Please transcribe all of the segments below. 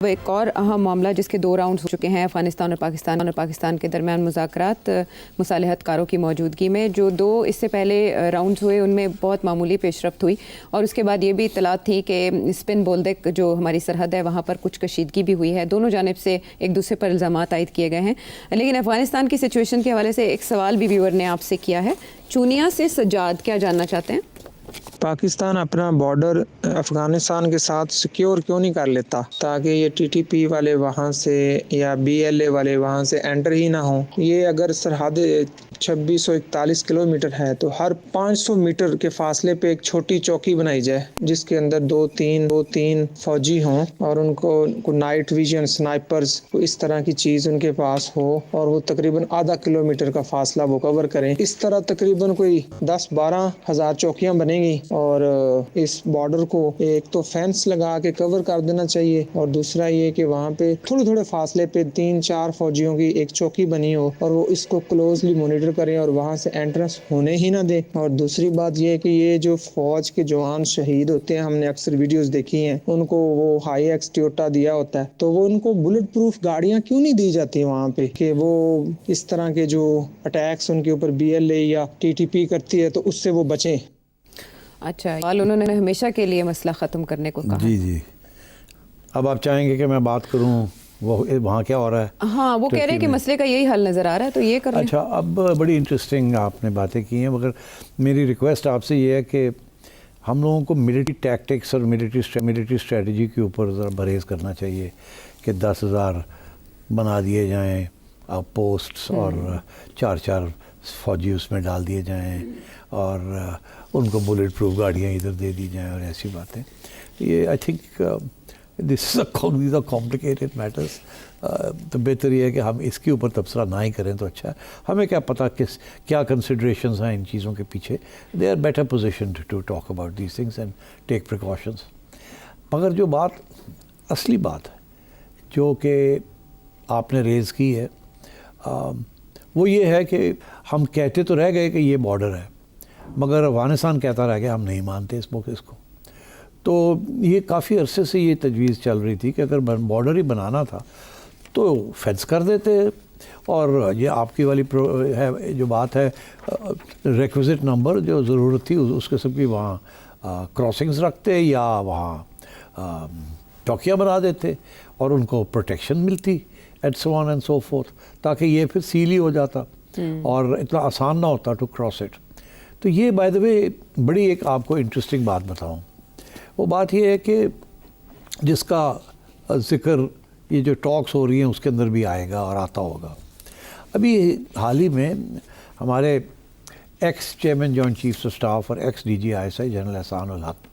وہ ایک اور اہم معاملہ جس کے 2 راؤنڈز ہو چکے ہیں افغانستان اور پاکستان کے درمیان مذاکرات مصالحت کاروں کی موجودگی میں. جو 2 اس سے پہلے راؤنڈز ہوئے ان میں بہت معمولی پیش رفت ہوئی اور اس کے بعد یہ بھی اطلاعات تھی کہ اسپن بولدک جو ہماری سرحد ہے وہاں پر کچھ کشیدگی بھی ہوئی ہے. دونوں جانب سے ایک دوسرے پر الزامات عائد کیے گئے ہیں. لیکن افغانستان کی سچویشن کے حوالے سے ایک سوال بھی ویور نے آپ سے کیا ہے. چونیا سے سجاد کیا جاننا چاہتے ہیں؟ پاکستان اپنا بارڈر افغانستان کے ساتھ سیکیور کیوں نہیں کر لیتا تاکہ یہ ٹی ٹی پی والے وہاں سے یا بی ایل اے والے وہاں سے انٹر ہی نہ ہوں. یہ اگر سرحد 2641 کلومیٹر ہے تو ہر 500 میٹر کے فاصلے پہ ایک چھوٹی چوکی بنائی جائے جس کے اندر 2-3 فوجی ہوں اور ان کو نائٹ ویژن سنائپرز اس طرح کی چیز ان کے پاس ہو اور وہ تقریباً آدھا کلومیٹر کا فاصلہ وہ کور کریں. اس طرح تقریباً کوئی 10-12 ہزار چوکیاں بنیں گی اور اس بارڈر کو ایک تو فینس لگا کے کور کر دینا چاہیے اور دوسرا یہ کہ وہاں پہ تھوڑے فاصلے پہ 3-4 فوجیوں کی ایک چوکی بنی ہو اور وہ اس کو کلوزلی مانیٹر کریں اور وہاں سے انٹرنس ہونے ہی نہ دیں. اور دوسری بات یہ کہ یہ جو فوج کے جوان شہید ہوتے ہیں ہم نے اکثر ویڈیوز دیکھی ہیں ان کو وہ ہائی ایکس ٹیوٹا دیا ہوتا ہے تو وہ ان کو بلٹ پروف گاڑیاں کیوں نہیں دی جاتی وہاں پہ کہ وہ اس طرح کے جو اٹیکس ان کے اوپر بی ایل اے یا ٹی ٹی پی کرتی ہے تو اس سے وہ بچیں. اچھا انہوں نے ہمیشہ کے لیے مسئلہ ختم کرنے کو کہا. جی اب آپ چاہیں گے کہ میں بات کروں وہاں کیا ہو رہا ہے؟ ہاں وہ کہہ رہے ہیں کہ مسئلے کا یہی حل نظر آ رہا ہے تو یہ کر لیں. اچھا اب بڑی انٹرسٹنگ آپ نے باتیں کی ہیں مگر میری ریکویسٹ آپ سے یہ ہے کہ ہم لوگوں کو ملٹری ٹیکٹکس اور ملٹری اسٹریٹجی کے اوپر ذرا بریز کرنا چاہیے کہ 10,000 بنا دیے جائیں پوسٹس اور 4 فوجی اس میں ڈال دیے جائیں اور ان کو بلٹ پروف گاڑیاں ادھر دے دی جائیں اور ایسی باتیں. یہ I think these are complicated matters. تو بہتر یہ ہے کہ ہم اس کے اوپر تبصرہ نہ ہی کریں تو اچھا ہے. ہمیں کیا پتہ کیا کنسیڈریشنز ہیں ان چیزوں کے پیچھے. They are better position to talk about these things and take precautions. مگر جو اصلی بات ہے جو کہ آپ نے ریز کی ہے وہ یہ ہے کہ ہم کہتے تو رہ گئے کہ یہ بارڈر ہے مگر افغانستان کہتا رہ گیا ہم نہیں مانتے اس کو. تو یہ کافی عرصے سے یہ تجویز چل رہی تھی کہ اگر بارڈر ہی بنانا تھا تو فینس کر دیتے اور یہ آپ کی والی ہے جو بات ہے ریکوزٹ نمبر جو ضرورت تھی اس قسم کی وہاں کراسنگز رکھتے یا وہاں چوکیاں بنا دیتے اور ان کو پروٹیکشن ملتی and so on and so forth تاکہ یہ پھر سیل ہی ہو جاتا اور اتنا آسان نہ ہوتا ٹو کراس اٹ. تو یہ بائی دا وے بڑی ایک آپ کو انٹرسٹنگ بات بتاؤں. وہ بات یہ ہے کہ جس کا ذکر یہ جو ٹاکس ہو رہی ہیں اس کے اندر بھی آئے گا اور آتا ہوگا. ابھی حال ہی میں ہمارے ex chairman joint chiefs of staff اور ex D G I S I general Ehsan ul-Haq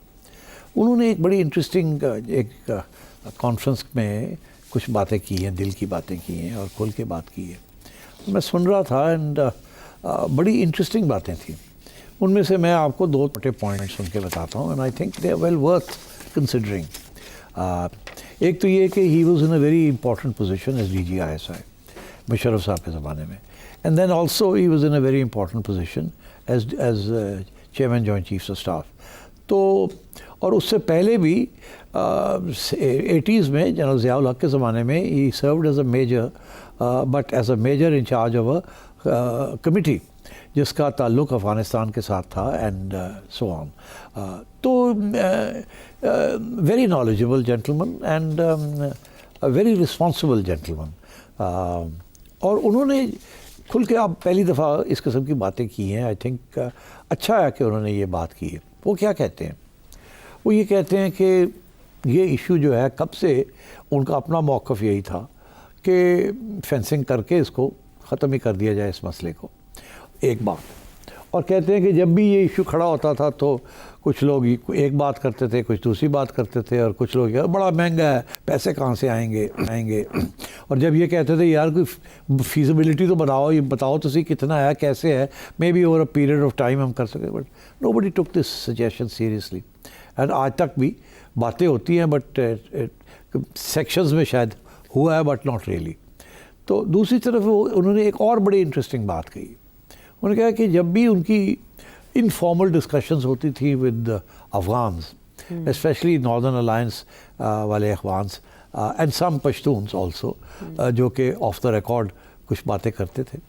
انہوں نے ایک بڑی انٹرسٹنگ ایک کانفرنس میں کچھ باتیں کی ہیں, دل کی باتیں کی ہیں اور کھل کے بات کی ہے. میں سن رہا تھا اینڈ بڑی انٹرسٹنگ باتیں تھیں. ان میں سے میں آپ کو 2 چھوٹے پوائنٹس سن کے بتاتا ہوں and I think they are well worth considering. ایک تو یہ کہ he was in a very important position as D G I S I Musharraf صاحب کے زمانے میں and then also he was in a very important position as chairman joint chiefs of staff. تو اور اس سے پہلے بھی 80s میں جنرل ضیاء الحق کے زمانے میں ہی served as a major but as a major in charge of a committee جس کا تعلق افغانستان کے ساتھ تھا اینڈ سو آن. تو very knowledgeable gentleman and very responsible gentleman. اور انہوں نے کھل کے آپ پہلی دفعہ اس قسم کی باتیں کی ہیں. آئی تھنک اچھا ہے کہ انہوں نے یہ بات کی ہے. وہ کیا کہتے ہیں؟ وہ یہ کہتے ہیں کہ یہ ایشو جو ہے کب سے ان کا اپنا موقف یہی تھا کہ فینسنگ کر کے اس کو ختم ہی کر دیا جائے اس مسئلے کو. ایک بات. اور کہتے ہیں کہ جب بھی یہ ایشو کھڑا ہوتا تھا تو کچھ لوگ ایک بات کرتے تھے, کچھ دوسری بات کرتے تھے اور کچھ لوگ بڑا مہنگا ہے, پیسے کہاں سے آئیں گے. اور جب یہ کہتے تھے یار کوئی فیزیبلٹی تو بتاؤ, یہ بتاؤ تو صحیح کتنا ہے, کیسے ہے, may be over a period of time ہم کر سکیں. But nobody took this suggestion seriously and آج تک بھی باتیں ہوتی ہیں بٹ سیکشنز میں شاید ہوا ہے بٹ ناٹ ریئلی. تو دوسری طرف انہوں نے ایک اور بڑی انٹرسٹنگ بات کہی. انہوں نے کہا کہ جب بھی ان کی انفارمل ڈسکشنز ہوتی تھی ود افغانز اسپیشلی ناردرن الائنس والے افغانز اینڈ سم پشتونس آلسو جو کہ آف دا ریکارڈ کچھ باتیں کرتے تھے.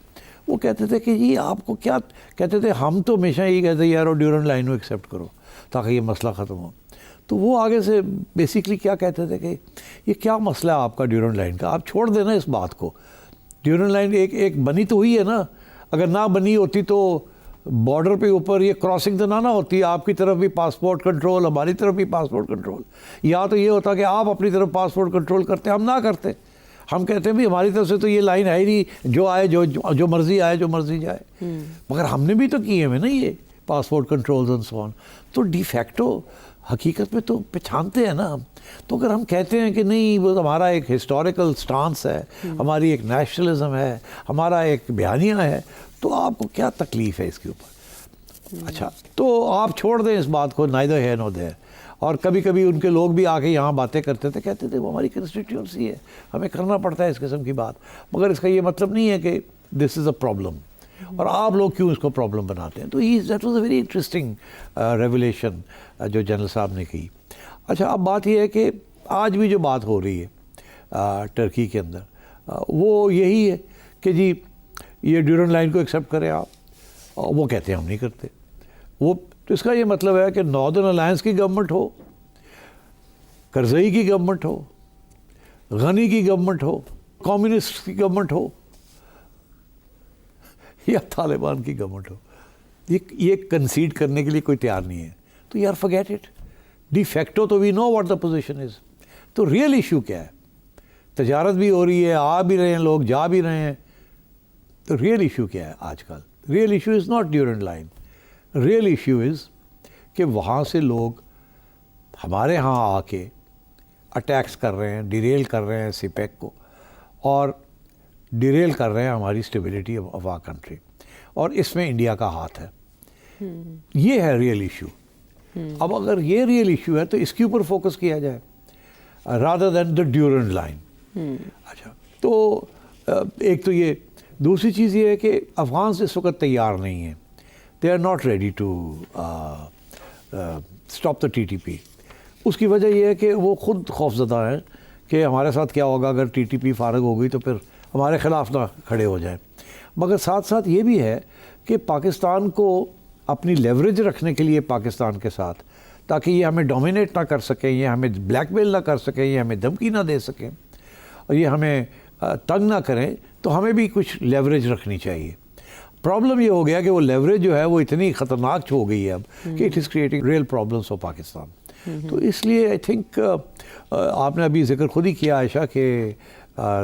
وہ کہتے تھے کہ جی آپ کو کیا کہتے تھے, ہم تو ہمیشہ یہی کہتے ہیں یار ڈیورنٹ لائن کو ایکسیپٹ کرو تاکہ یہ مسئلہ ختم ہو. تو وہ آگے سے بیسکلی کیا کہتے تھے کہ یہ کیا مسئلہ ہے آپ کا ڈیورنٹ لائن کا, آپ چھوڑ دینا اس بات کو. ڈیورنٹ لائن ایک بنی تو ہوئی ہے نا, اگر نہ بنی ہوتی تو بارڈر پہ اوپر یہ کراسنگ تو نہ ہوتی, آپ کی طرف بھی پاسپورٹ کنٹرول, ہماری طرف بھی پاسپورٹ کنٹرول. یا تو یہ ہوتا کہ آپ اپنی طرف پاسپورٹ کنٹرول کرتے, ہم نہ کرتے. ہم کہتے ہیں بھی ہماری طرف سے تو یہ لائن ہے ہی نہیں, جو آئے جو مرضی آئے جو مرضی جائے. مگر ہم نے بھی تو کیے ہوئے نا یہ passport controls and so on. تو ڈی فیکٹو حقیقت میں تو پہچانتے ہیں نا ہم. تو اگر ہم کہتے ہیں کہ نہیں وہ ہمارا ایک ہسٹوریکل سٹانس ہے, ہماری ایک نیشنلزم ہے, ہمارا ایک بیانیہ ہے, تو آپ کو کیا تکلیف ہے اس کے اوپر؟ اچھا تو آپ چھوڑ دیں اس بات کو, neither here nor there. اور کبھی کبھی ان کے لوگ بھی آ کے یہاں باتیں کرتے تھے, کہتے تھے وہ ہماری کنسٹیٹیوئنسی ہے, ہمیں کرنا پڑتا ہے اس قسم کی بات. مگر اس کا یہ مطلب نہیں ہے کہ دس از اے پرابلم, اور آپ لوگ کیوں اس کو پرابلم بناتے ہیں. تو that was a very interesting revelation جو جنرل صاحب نے کی. اچھا اب بات یہ ہے کہ آج بھی جو بات ہو رہی ہے ٹرکی کے اندر, وہ یہی ہے کہ جی یہ ڈیورنٹ لائن کو ایکسیپٹ کریں آپ. وہ کہتے ہیں ہم نہیں کرتے. وہ تو اس کا یہ مطلب ہے کہ ناردرن الائنس کی گورنمنٹ ہو, کرزئی کی گورنمنٹ ہو, غنی کی گورنمنٹ ہو, کمیونسٹ کی گورنمنٹ ہو, یا طالبان کی گورنمنٹ ہو, یہ کنسیڈ کرنے کے لیے کوئی تیار نہیں ہے. تو یار فرگیٹ اٹ. ڈی فیکٹو تو وی know what the position is. تو ریئل ایشو کیا ہے؟ تجارت بھی ہو رہی ہے, آ بھی رہے ہیں لوگ, جا بھی رہے ہیں. تو ریئل ایشو کیا ہے آج کل؟ Real issue is not Durant line. Real issue is کہ وہاں سے لوگ ہمارے ہاں آ کے اٹیکس کر رہے ہیں, ڈیریل کر رہے ہیں سی پیک کو, اور ڈیریل کر رہے ہیں ہماری اسٹیبلٹی آف آر کنٹری. اور اس میں انڈیا کا ہاتھ ہے. یہ ہے ریئل ایشو. اب اگر یہ ریئل ایشو ہے تو اس کے اوپر فوکس کیا جائے رادر دین دا ڈیورنٹ لائن. اچھا تو ایک تو یہ. دوسری چیز یہ ہے کہ افغان اس وقت تیار نہیں ہیں. They are not ready to stop the T T P. اس کی وجہ یہ ہے کہ وہ خود خوفزدہ ہیں کہ ہمارے ساتھ کیا ہوگا اگر ٹی ٹی پی فارغ ہو گئی تو پھر ہمارے خلاف نہ کھڑے ہو جائیں. مگر ساتھ ساتھ یہ بھی ہے کہ پاکستان کو اپنی لیوریج رکھنے کے لیے پاکستان کے ساتھ, تاکہ یہ ہمیں ڈومینیٹ نہ کر سکیں, یہ ہمیں بلیک میل نہ کر سکیں, یہ ہمیں دھمکی نہ دے سکیں, اور یہ ہمیں تنگ نہ کریں, تو ہمیں بھی کچھ لیوریج رکھنی چاہیے. پرابلم یہ ہو گیا کہ وہ لیوریج جو ہے وہ اتنی خطرناک ہو گئی ہے اب کہ it is creating real problems for Pakistan. تو اس لیے آئی تھنک آپ نے ابھی ذکر خود ہی کیا عائشہ کہ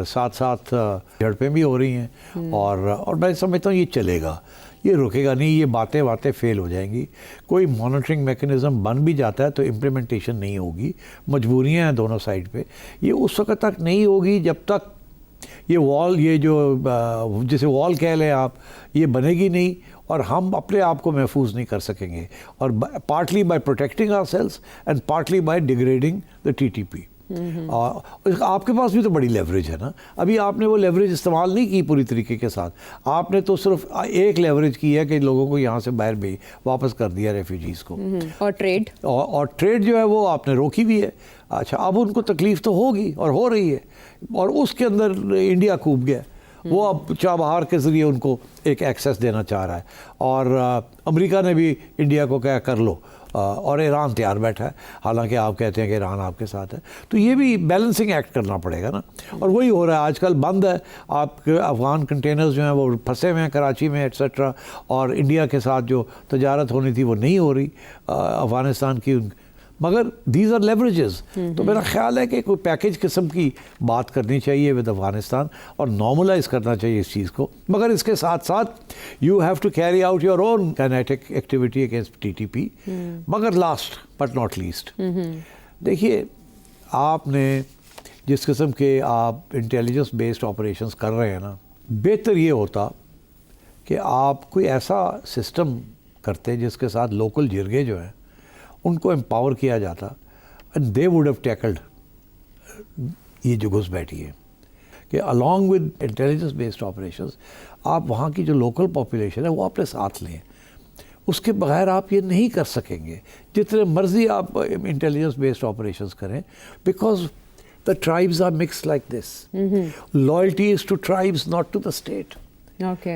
ساتھ ساتھ جھڑپیں بھی ہو رہی ہیں, اور میں سمجھتا ہوں یہ چلے گا, یہ رکے گا نہیں. یہ باتیں فیل ہو جائیں گی. کوئی مانیٹرنگ میکنزم بن بھی جاتا ہے تو امپلیمنٹیشن نہیں ہوگی. مجبوریاں ہیں دونوں سائڈ پہ. یہ اس وقت تک نہیں ہوگی جب تک یہ وال, یہ جو جسے وال کہہ لیں آپ, یہ بنے گی نہیں, اور ہم اپنے آپ کو محفوظ نہیں کر سکیں گے. اور partly by protecting ourselves and partly by degrading the T T P. آپ کے پاس بھی تو بڑی لیوریج ہے نا. ابھی آپ نے وہ لیوریج استعمال نہیں کی پوری طریقے کے ساتھ. آپ نے تو صرف ایک لیوریج کی ہے کہ لوگوں کو یہاں سے باہر بھی واپس کر دیا, ریفیوجیز کو. اور ٹریڈ جو ہے وہ آپ نے روکی بھی ہے. اچھا اب ان کو تکلیف تو ہوگی اور ہو رہی ہے, اور اس کے اندر انڈیا کوب گیا. وہ اب چابہار کے ذریعے ان کو ایک ایکسیس دینا چاہ رہا ہے, اور امریکہ نے بھی انڈیا کو کہا کر لو, اور ایران تیار بیٹھا ہے, حالانکہ آپ کہتے ہیں کہ ایران آپ کے ساتھ ہے. تو یہ بھی بیلنسنگ ایکٹ کرنا پڑے گا نا, اور وہی ہو رہا ہے. آج کل بند ہے, آپ کے افغان کنٹینرز جو ہیں وہ پھنسے ہوئے ہیں کراچی میں ایٹسیٹرا, اور انڈیا کے ساتھ جو تجارت ہونی تھی وہ نہیں ہو رہی افغانستان کی. مگر دیز آر لیوریجز. تو میرا خیال ہے کہ کوئی پیکیج قسم کی بات کرنی چاہیے ود افغانستان, اور نارملائز کرنا چاہیے اس چیز کو. مگر اس کے ساتھ ساتھ you have to carry out your own kinetic activity against T T P. مگر لاسٹ بٹ ناٹ لیسٹ, دیکھیے آپ نے جس قسم کے آپ انٹیلیجنس بیسڈ آپریشنس کر رہے ہیں نا, بہتر یہ ہوتا کہ آپ کوئی ایسا سسٹم کرتے جس کے ساتھ لوکل جرگے جو ہیں ان کو امپاور کیا جاتا, and they would have tackled یہ جو گھس بیٹھی ہے, کہ along with intelligence based operations آپ وہاں کی جو لوکل پاپولیشن ہے وہ اپنے ساتھ لیں. اس کے بغیر آپ یہ نہیں کر سکیں گے جتنے مرضی آپ انٹیلیجنس بیسڈ آپریشنز کریں, because The tribes are mixed like this. Loyalty is to tribes, not to the state. Okay.